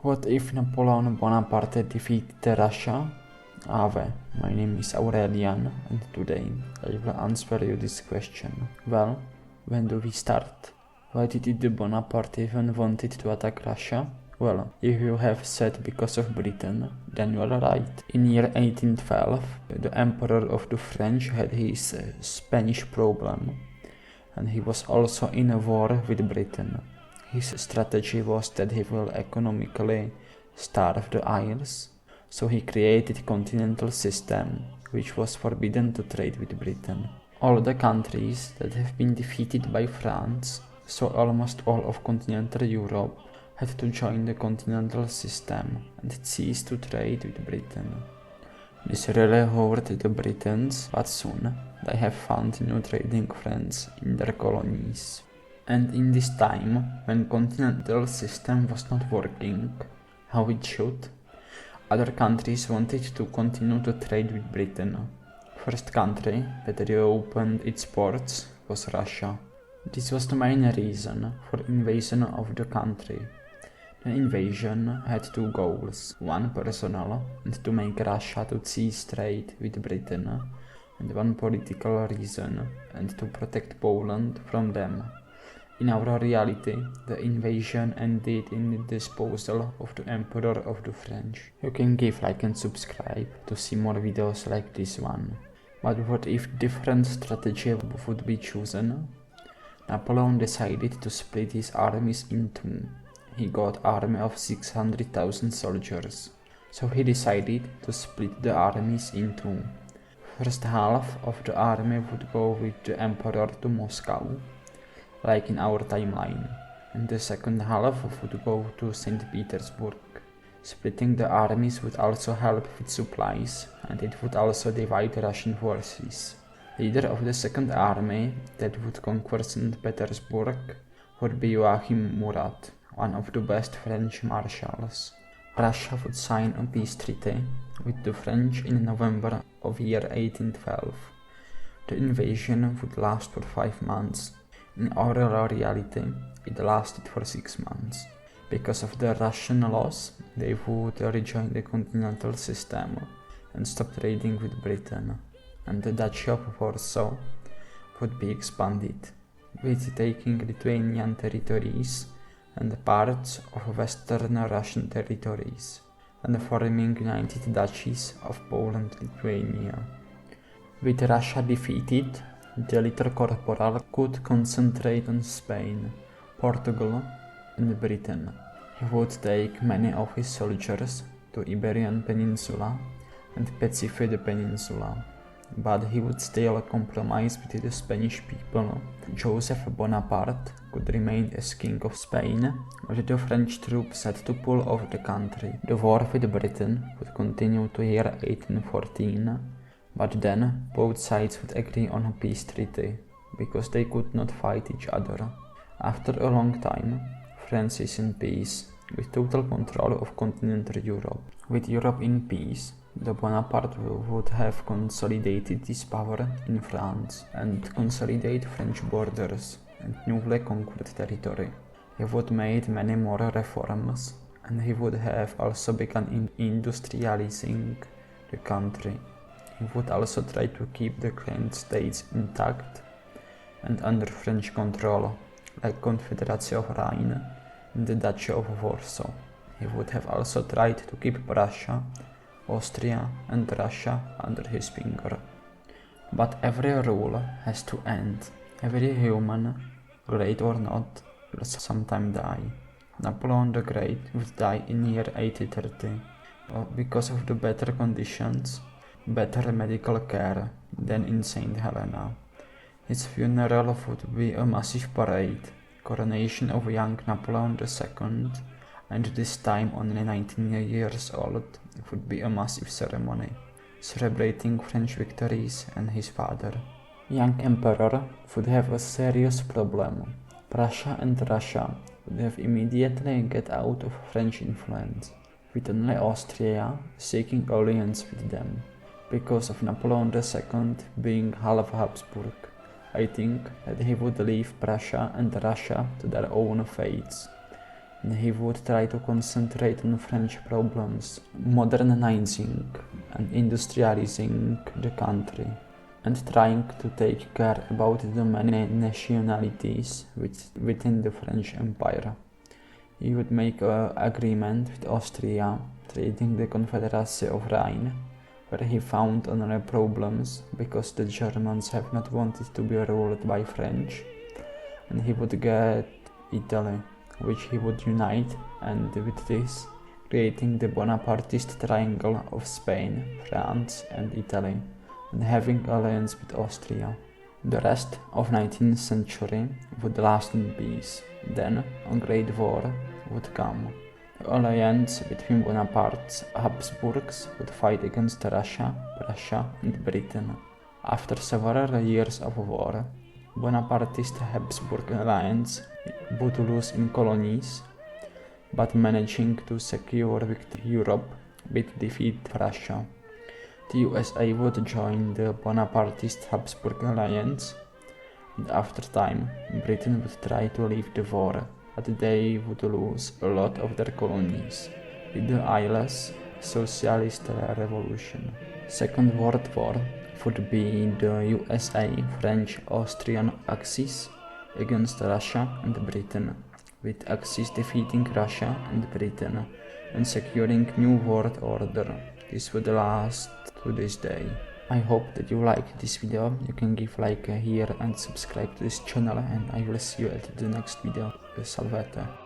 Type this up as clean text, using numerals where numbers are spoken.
What if Napoleon Bonaparte defeated Russia? Ave, my name is Aurelian, and today I will answer you this question. Well, when do we start? Why did the Bonaparte even wanted to attack Russia? Well, if you have said because of Britain, then you are right. In year 1812, the Emperor of the French had his Spanish problem, and he was also in a war with Britain. His strategy was that he will economically starve the Isles, so he created a continental system which was forbidden to trade with Britain. All the countries that have been defeated by France, so almost all of continental Europe, had to join the continental system and cease to trade with Britain. This really hurt the Britons, but soon they have found new trading friends in their colonies. And in this time, when continental system was not working how it should, other countries wanted to continue to trade with Britain. First country that reopened its ports was Russia. This was the main reason for invasion of the country. The invasion had two goals, one personal, and to make Russia to cease trade with Britain, and one political reason, and to protect Poland from them. In our reality, the invasion ended in the disposal of the Emperor of the French. You can give like and subscribe to see more videos like this one. But what if different strategy would be chosen? Napoleon decided to split his armies in two. He got an army of 600,000 soldiers, so he decided to split the armies in two. First half of the army would go with the Emperor to Moscow, like in our timeline, and the second half would go to St. Petersburg. Splitting the armies would also help with supplies, and it would also divide Russian forces. Leader of the second army that would conquer St. Petersburg would be Joachim Murat, one of the best French marshals. Russia would sign a peace treaty with the French in November of year 1812. The invasion would last for 5 months. In our reality, it lasted for 6 months. Because of the Russian loss, they would rejoin the continental system and stop trading with Britain, and the Duchy of Warsaw would be expanded, with taking Lithuanian territories and parts of western Russian territories, and forming United Duchies of Poland and Lithuania. With Russia defeated, the little corporal could concentrate on Spain, Portugal, and Britain. He would take many of his soldiers to Iberian Peninsula and Pacific Peninsula, but he would still compromise with the Spanish people. Joseph Bonaparte could remain as king of Spain, but the French troops had to pull off the country. The war with Britain would continue to year 1814, but then both sides would agree on a peace treaty, because they could not fight each other. After a long time, France is in peace, with total control of continental Europe. With Europe in peace, the Bonaparte would have consolidated his power in France and consolidate French borders and newly conquered territory. He would made many more reforms, and he would have also begun industrializing the country. He would also try to keep the Grand States intact and under French control, like Confederacy of Rhine and the Duchy of Warsaw. He would have also tried to keep Prussia, Austria and Russia under his finger. But every rule has to end. Every human, great or not, will sometime die. Napoleon the Great would die in year 1830 because of the better conditions, better medical care than in St. Helena. His funeral would be a massive parade, coronation of young Napoleon II, and this time only 19 years old, would be a massive ceremony, celebrating French victories and his father. Young emperor would have a serious problem. Prussia and Russia would have immediately get out of French influence, with only Austria seeking alliance with them. Because of Napoleon II being half Habsburg, I think that he would leave Prussia and Russia to their own fates. and he would try to concentrate on French problems, modernizing and industrializing the country, and trying to take care about the many nationalities within the French Empire. He would make an agreement with Austria, trading the Confederacy of Rhine, where he found only problems because the Germans have not wanted to be ruled by French, and he would get Italy, which he would unite, and with this creating the Bonapartist triangle of Spain, France and Italy, and having alliance with Austria. The rest of 19th century would last in peace. Then a great war would come. The alliance between Bonaparte's Habsburgs would fight against Russia, Prussia and Britain. After several years of war, Bonapartist Habsburg alliance would lose in colonies, but managing to secure victory in Europe would defeat Russia. The USA would join the Bonapartist Habsburg alliance, and after time Britain would try to leave the war, but they would lose a lot of their colonies with the eyeless socialist revolution. Second World War would be the USA-French-Austrian axis against Russia and Britain, with Axis defeating Russia and Britain and securing new world order. This would last to this day. I hope that you like this video. You can give like here and subscribe to this channel, and I will see you at the next video. Salvete.